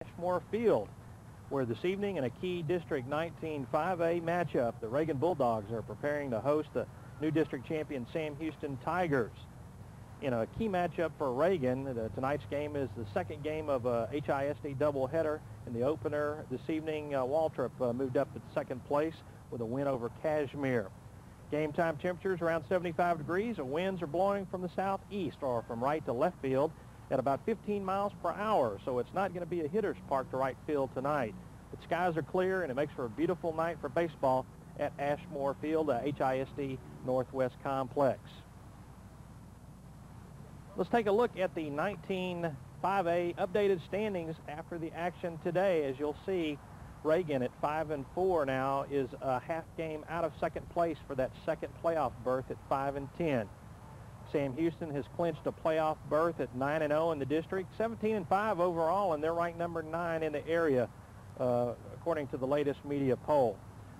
Ashmore Field, where this evening in a key District 19 5A matchup, the Reagan Bulldogs are preparing to host the new district champion Sam Houston Tigers. In a key matchup for Reagan, tonight's game is the second game of a HISD doubleheader. In the opener this evening, Waltrip moved up to second place with a win over Kashmir. Game time temperatures around 75 degrees. Winds are blowing from the southeast or from right to left field at about 15 miles per hour, so it's not going to be a hitter's park to right field tonight. But skies are clear, and it makes for a beautiful night for baseball at Ashmore Field, HISD Northwest Complex. Let's take a look at the 19 5A updated standings after the action today. As you'll see, Reagan at 5-4 now is a half game out of second place for that second playoff berth at 5-10. Sam Houston has clinched a playoff berth at 9-0 in the district, 17-5 overall, and they're ranked number 9 in the area, according to the latest media poll.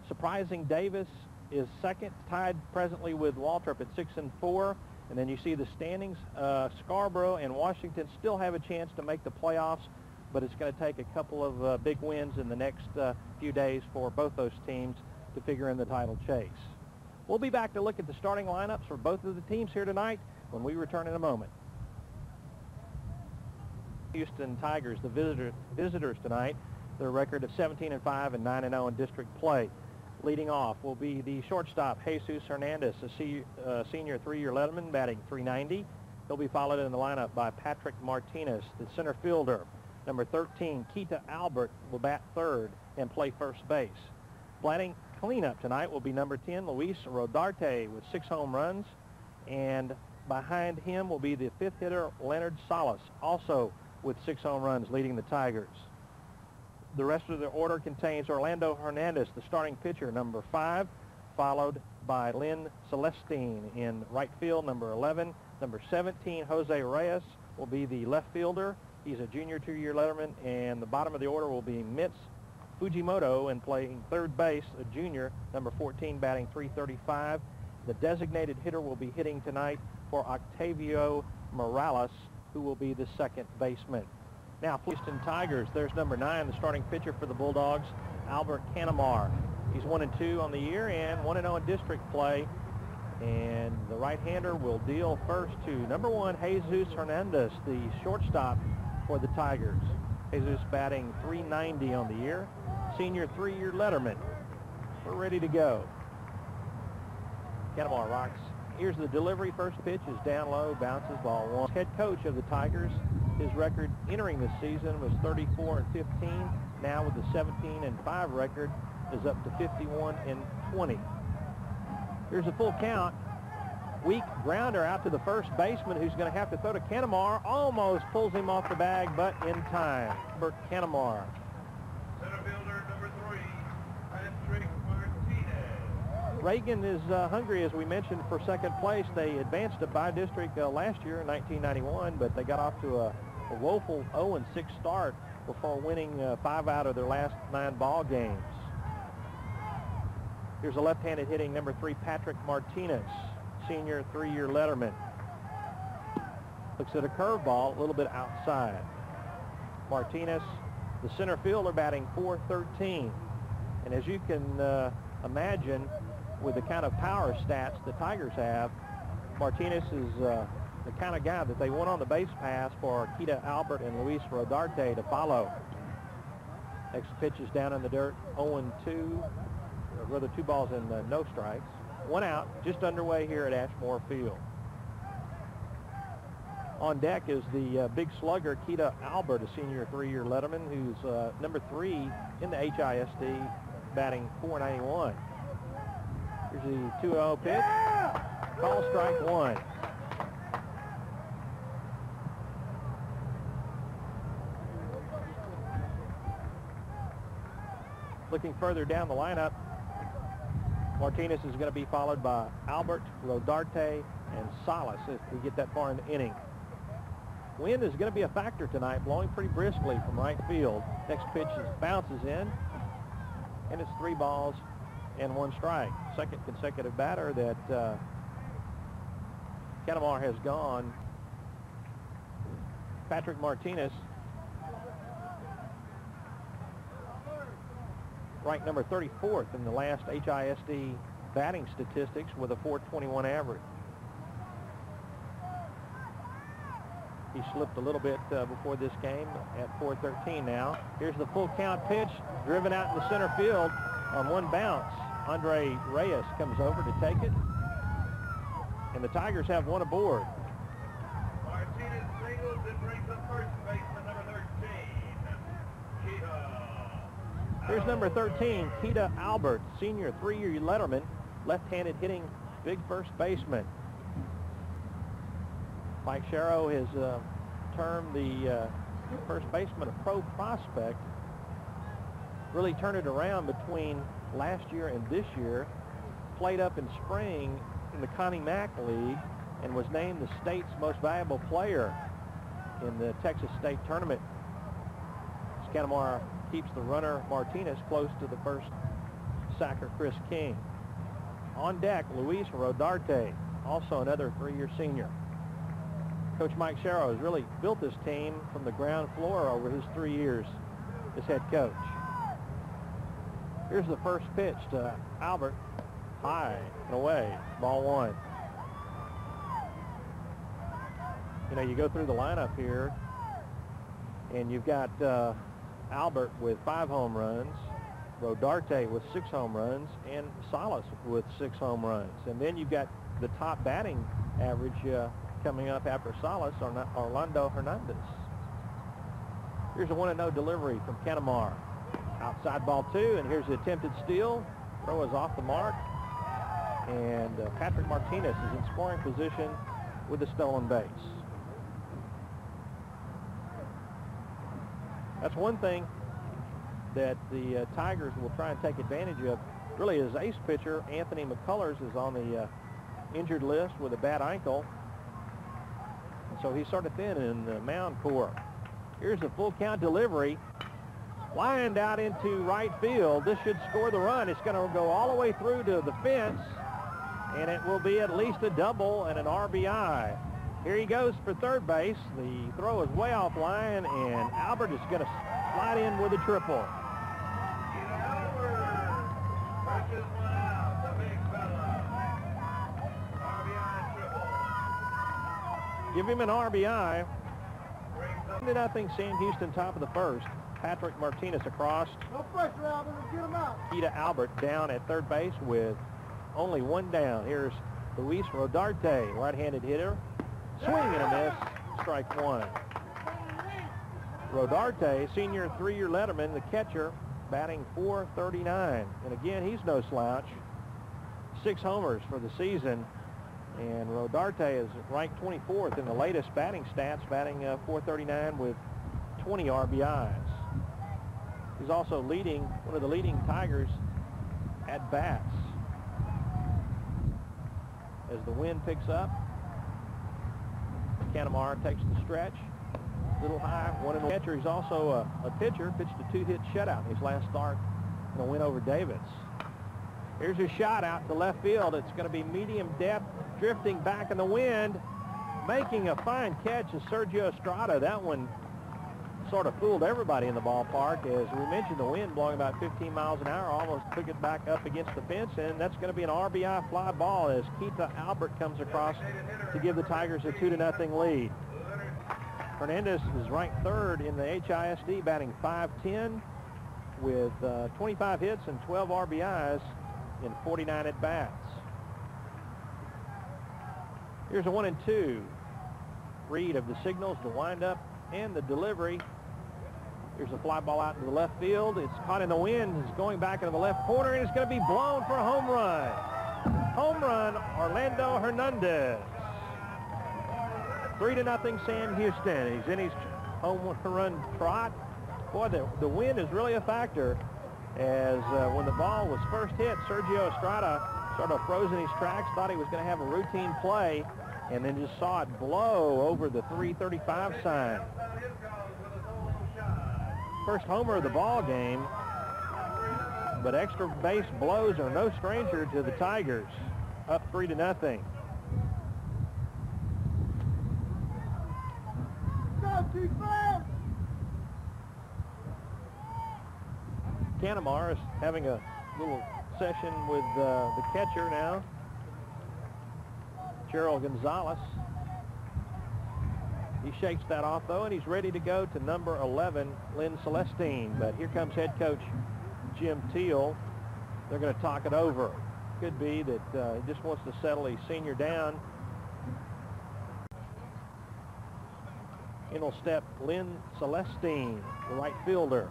Surprising Davis is second, tied presently with Waltrip at 6-4. And then you see the standings. Scarborough and Washington still have a chance to make the playoffs, but it's going to take a couple of big wins in the next few days for both those teams to figure in the title chase. We'll be back to look at the starting lineups for both of the teams here tonight when we return in a moment. Houston Tigers, the visitors tonight, their record of 17-5 and 9-0 in district play. Leading off will be the shortstop, Jesus Hernandez, a senior three-year letterman, batting .390. He'll be followed in the lineup by Patrick Martinez, the center fielder. Number 13, Keita Albert, will bat third and play first base. Batting cleanup tonight will be number 10, Luis Rodarte, with 6 home runs. And behind him will be the fifth hitter, Leonard Salas, also with 6 home runs, leading the Tigers. The rest of the order contains Orlando Hernandez, the starting pitcher, number 5, followed by Lynn Celestine in right field, number 11. Number 17, Jose Reyes, will be the left fielder. He's a junior 2-year letterman, and the bottom of the order will be Mitz Fujimoto, and playing third base, a junior, number 14, batting .335. The designated hitter will be hitting tonight for Octavio Morales, who will be the second baseman. Now, Houston Tigers, there's number 9, the starting pitcher for the Bulldogs, Albert Canamar. He's 1-2 on the year and 1-0 in district play. And the right-hander will deal first to number 1, Jesus Hernandez, the shortstop for the Tigers. Jesus batting .390 on the year, senior 3-year letterman. We're ready to go. Canamar rocks. Here's the delivery. First pitch is down low, bounces, ball 1. Head coach of the Tigers, his record entering this season was 34-15. Now with the 17-5 record is up to 51-20. Here's a full count. Weak grounder out to the first baseman, who's going to have to throw to Canamar. Almost pulls him off the bag, but in time. Albert Canamar. Center fielder number 3, Patrick Martinez. Reagan is hungry, as we mentioned, for second place. They advanced to by-district last year in 1991, but they got off to a woeful 0-6 start before winning 5 out of their last 9 ball games. Here's a left-handed hitting number 3, Patrick Martinez, senior 3-year letterman. Looks at a curveball a little bit outside. Martinez, the center fielder, batting .413. And as you can imagine, with the kind of power stats the Tigers have, Martinez is the kind of guy that they want on the base pass for Keita Albert and Luis Rodarte to follow. Next pitch is down in the dirt, 0-2, or rather 2 balls and no strikes. 1 out, just underway here at Ashmore Field. On deck is the big slugger, Keita Albert, a senior 3-year letterman, who's number 3 in the HISD, batting .491. Here's the 2-0 pitch. Call strike 1. Looking further down the lineup, Martinez is going to be followed by Albert, Rodarte, and Salas if we get that far in the inning. Wind is going to be a factor tonight, blowing pretty briskly from right field. Next pitch bounces in, and it's 3 balls and 1 strike. Second consecutive batter that Canamar has gone. Patrick Martinez ranked number 34th in the last HISD batting statistics with a .421 average. He slipped a little bit before this game at .413 now. Here's the full count pitch, driven out in the center field on one bounce. Andre Reyes comes over to take it, and the Tigers have one aboard. Martinez singles and brings up first baseman number 13, Kita. Here's number 13, Kita Albert, senior 3-year letterman, left-handed hitting big first baseman. Mike Sharrow has termed the first baseman a pro prospect. Really turned it around between last year and this year. Played up in spring in the Connie Mack League and was named the state's most valuable player in the Texas State Tournament. Scanamar keeps the runner Martinez close to the first sacker, Chris King. On deck, Luis Rodarte, also another 3-year senior. Coach Mike Sharrow has really built this team from the ground floor over his 3 years as head coach. Here's the first pitch to Albert, high and away, ball 1. You know, you go through the lineup here, and you've got Albert with 5 home runs, Rodarte with 6 home runs, and Salas with 6 home runs. And then you've got the top batting average coming up after Salas, Orlando Hernandez. Here's a 1-0 delivery from Canamar. Outside ball 2, and here's the attempted steal. Throw is off the mark, and Patrick Martinez is in scoring position with the stolen base. That's one thing that the Tigers will try and take advantage of. Really, his ace pitcher, Anthony McCullers, is on the injured list with a bad ankle. So he's sort of thin in the mound core. Here's a full count delivery. Lined out into right field. This should score the run. It's going to go all the way through to the fence, and it will be at least a double and an RBI. Here he goes for third base. The throw is way off line, and Albert is going to slide in with a triple. Give him an RBI. 2-0 Sam Houston, top of the first. Patrick Martinez across. No pressure, Albert. Get him out. Kita Albert down at third base with only 1 down. Here's Luis Rodarte, right-handed hitter. Swing and a miss. Strike 1. Rodarte, senior 3-year letterman, the catcher, batting .439. And again, he's no slouch. 6 homers for the season. And Rodarte is ranked 24th in the latest batting stats, batting .439 with 20 RBIs. He's also leading, one of the leading Tigers at bats. As the wind picks up, Canamar takes the stretch. Little high, 1-0 catcher. He's also a pitcher, pitched a 2-hit shutout in his last start in a win over Davis. Here's a shot out to left field. It's going to be medium depth, drifting back in the wind. Making a fine catch is Sergio Estrada. That one sort of fooled everybody in the ballpark. As we mentioned, the wind blowing about 15 miles an hour almost took it back up against the fence, and that's going to be an RBI fly ball as Kita Albert comes across to give the Tigers a 2-0 lead. Hernandez is ranked 3rd in the HISD, batting .510 with 25 hits and 12 RBIs in 49 at-bats. Here's a 1-2 read of the signals, the windup, and the delivery. Here's a fly ball out into the left field. It's caught in the wind. It's going back into the left corner, and it's going to be blown for a home run. Home run, Orlando Hernandez. 3-0 Sam Houston. He's in his home run trot. Boy, the wind is really a factor, as when the ball was first hit, Sergio Estrada sort of froze in his tracks, thought he was going to have a routine play, and then just saw it blow over the 335 sign. First homer of the ball game, but extra base blows are no stranger to the Tigers. Up 3-0. Canamar is having a little session with the catcher now, Gerald Gonzalez. He shakes that off, though, and he's ready to go to number 11, Lynn Celestine. But here comes head coach Jim Teal. They're going to talk it over. Could be that he just wants to settle his senior down. In will step Lynn Celestine, the right fielder.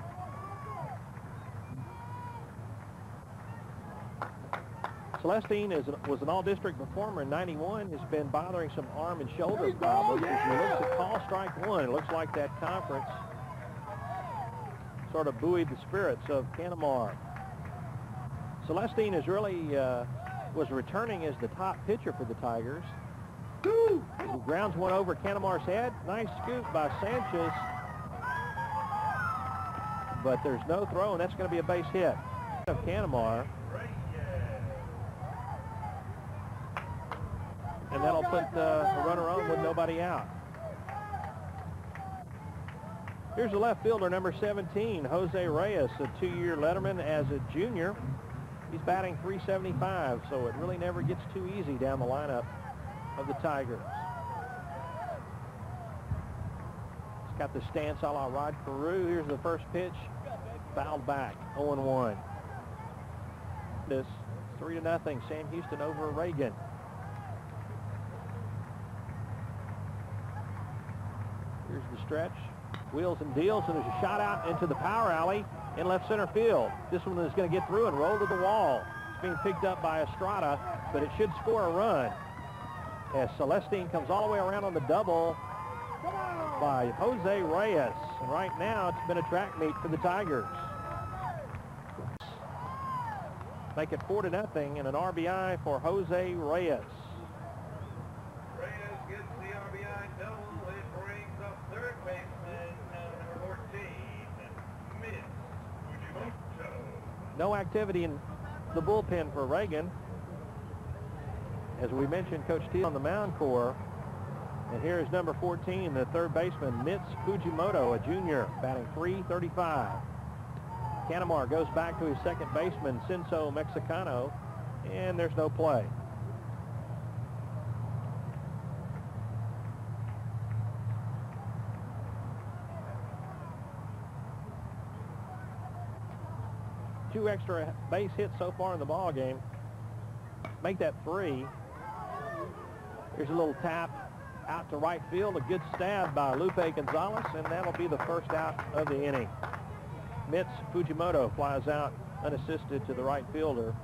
Celestine was an all-district performer in '91. Has been bothering some arm and shoulder problems. As he looks at call strike one, it looks like that conference sort of buoyed the spirits of Canamar. Celestine is really was returning as the top pitcher for the Tigers. As he grounds one over Canamar's head. Nice scoop by Sanchez. But there's no throw, and that's going to be a base hit of Canamar. And that'll put a runner on with nobody out. Here's the left fielder, number 17, Jose Reyes, a 2-year letterman as a junior. He's batting .375, so it really never gets too easy down the lineup of the Tigers. He's got the stance a la Rod Carew. Here's the first pitch. Fouled back, 0-1. This 3-0, Sam Houston over Reagan. Here's the stretch. Wheels and deals, and there's a shot out into the power alley in left center field. This one is going to get through and roll to the wall. It's being picked up by Estrada, but it should score a run as Celestine comes all the way around on the double by Jose Reyes. And right now it's been a track meet for the Tigers. Make it 4-0 and an RBI for Jose Reyes. No activity in the bullpen for Reagan. As we mentioned, Coach T on the mound corps. And here is number 14, the third baseman, Mitz Fujimoto, a junior, batting .335. Canamar goes back to his second baseman, Cinso Mexicano, and there's no play. Two extra base hits so far in the ball game. Make that 3. Here's a little tap out to right field. A good stab by Lupe Gonzalez, and that'll be the first out of the inning. Mitz Fujimoto flies out unassisted to the right fielder.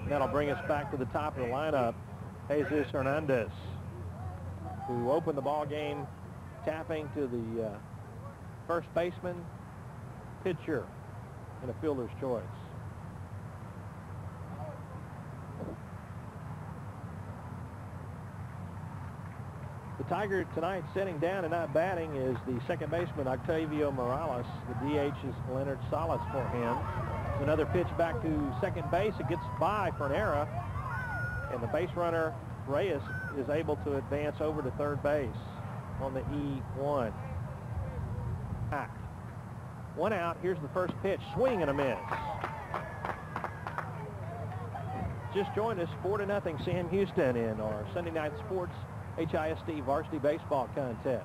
That'll bring us back to the top of the lineup. Jesus Hernandez, who opened the ball game tapping to the first baseman, pitcher, and a fielder's choice. The Tiger tonight sitting down and not batting is the second baseman, Octavio Morales. The DH is Leonard Salas for him. Another pitch back to second base. It gets by for an error, and the base runner, Reyes, is able to advance over to third base on the E1. One out. Here's the first pitch. Swing and a miss. Just joined us, 4-0 Sam Houston in our Sunday Night Sports HISD Varsity Baseball Contest.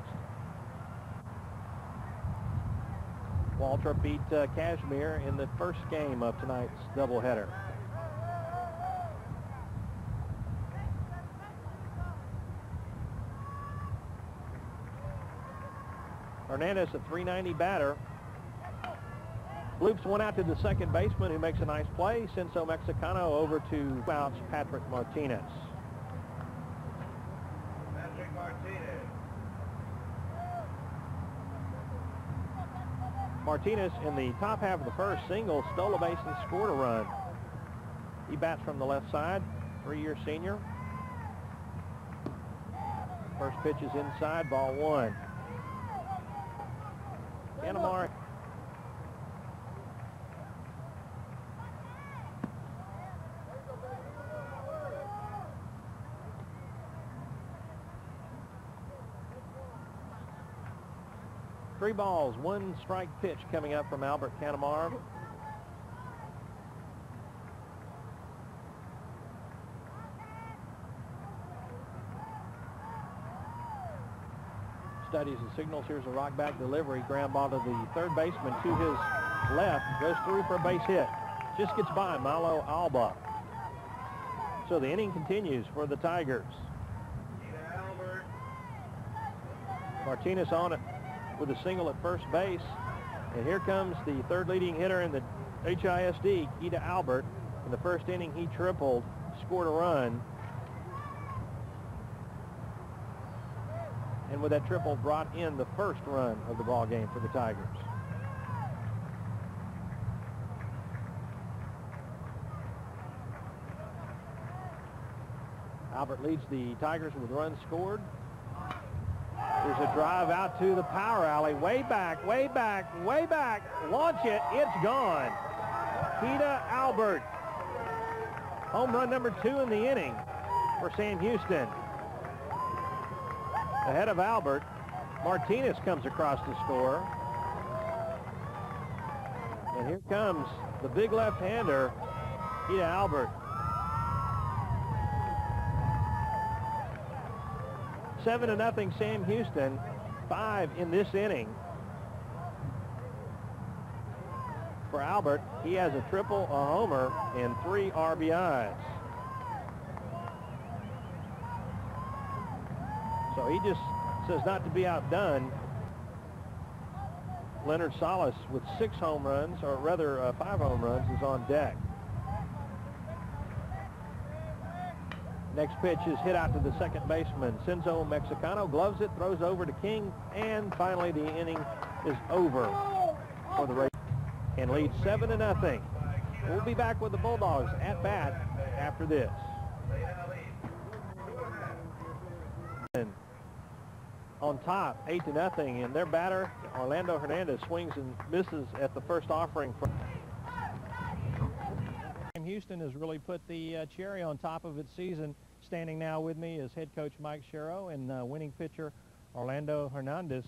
Waltrip beat Kashmir in the first game of tonight's doubleheader. Hernandez, a .390 batter. Loops one out to the second baseman, who makes a nice play. Cinso Mexicano over to outs Patrick Martinez. Martinez in the top half of the first single, stole a base and scored a run. He bats from the left side, 3-year senior. First pitch is inside, ball 1. Canamar. 3 balls, 1 strike pitch coming up from Albert Canamar. Studies the signals. Here's a rock back delivery. Ground ball to the third baseman to his left. Goes through for a base hit. Just gets by Milo Alba. So the inning continues for the Tigers. Martinez on it with a single at first base. And here comes the third leading hitter in the HISD, Keita Albert. In the first inning, he tripled, scored a run. And with that triple, brought in the first run of the ball game for the Tigers. Albert leads the Tigers with runs scored. There's a drive out to the power alley. Way back, way back, way back. Launch it. It's gone. Keita Albert. Home run number 2 in the inning for Sam Houston. Ahead of Albert, Martinez comes across to score. And here comes the big left-hander, Keita Albert. 7-0 Sam Houston, 5 in this inning. For Albert, he has a triple, a homer, and 3 RBIs. So he just says not to be outdone. Leonard Salas with 6 home runs, or rather 5 home runs, is on deck. Next pitch is hit out to the second baseman, Cinzo Mexicano. Gloves it, throws over to King, and finally the inning is over for the Rays and leads 7-0. We'll be back with the Bulldogs at bat after this. On top, 8-0, and their batter, Orlando Hernandez, swings and misses at the first offering. Houston has really put the cherry on top of its season. Standing now with me is head coach Mike Sherrow and winning pitcher Orlando Hernandez.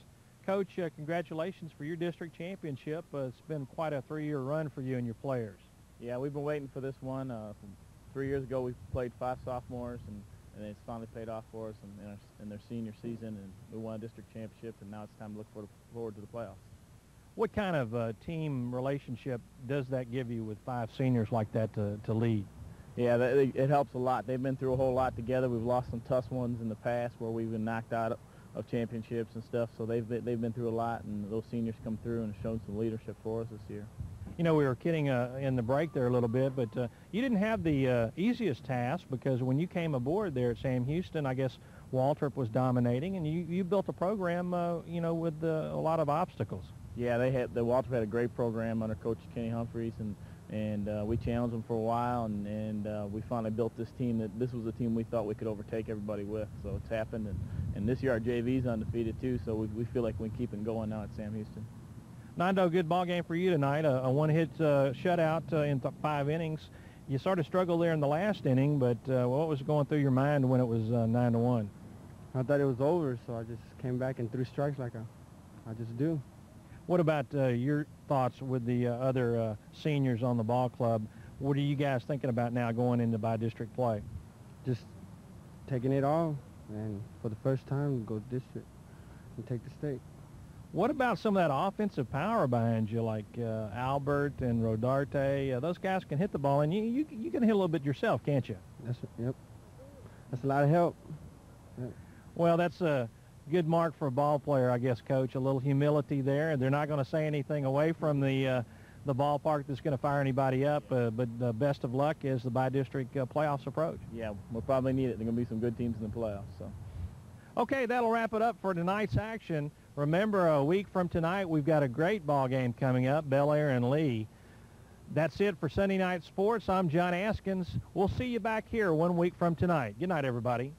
Coach, congratulations for your district championship. It's been quite a 3-year run for you and your players. Yeah, we've been waiting for this one. From 3 years ago, we played 5 sophomores, and it's finally paid off for us in their senior season, and we won a district championship, and now it's time to look forward to the playoffs. What kind of team relationship does that give you with 5 seniors like that to lead? Yeah, it helps a lot. They've been through a whole lot together. We've lost some tough ones in the past where we've been knocked out of championships and stuff, so they've been through a lot, and those seniors come through and shown some leadership for us this year. You know, we were kidding in the break there a little bit, but you didn't have the easiest task, because when you came aboard there at Sam Houston, I guess Waltrip was dominating, and you built a program, you know, with a lot of obstacles. Yeah, Waltrip had a great program under Coach Kenny Humphreys, and we challenged them for a while, and we finally built this team that this was a team we thought we could overtake everybody with. So it's happened, and this year our JV's undefeated too, so we feel like we can keep it going now at Sam Houston. Nando, good ball game for you tonight. A one-hit shutout in 5 innings. You sort of struggled there in the last inning, but what was going through your mind when it was 9-1? I thought it was over, so I just came back and threw strikes like I just do. What about your thoughts with the other seniors on the ball club? What are you guys thinking about now going into bi-district play? Just taking it all, and for the first time, go district and take the state. What about some of that offensive power behind you, like Albert and Rodarte? Those guys can hit the ball, and you can hit a little bit yourself, can't you? Yep. That's a lot of help. Yep. Well, that's a good mark for a ball player, I guess, Coach. A little humility there, and they're not going to say anything away from the ballpark that's going to fire anybody up. But best of luck as the bi-district playoffs approach. Yeah, we'll probably need it. There are going to be some good teams in the playoffs. So. Okay, that'll wrap it up for tonight's action. Remember, a week from tonight, we've got a great ball game coming up, Bel Air and Lee. That's it for Sunday Night Sports. I'm John Askins. We'll see you back here 1 week from tonight. Good night, everybody.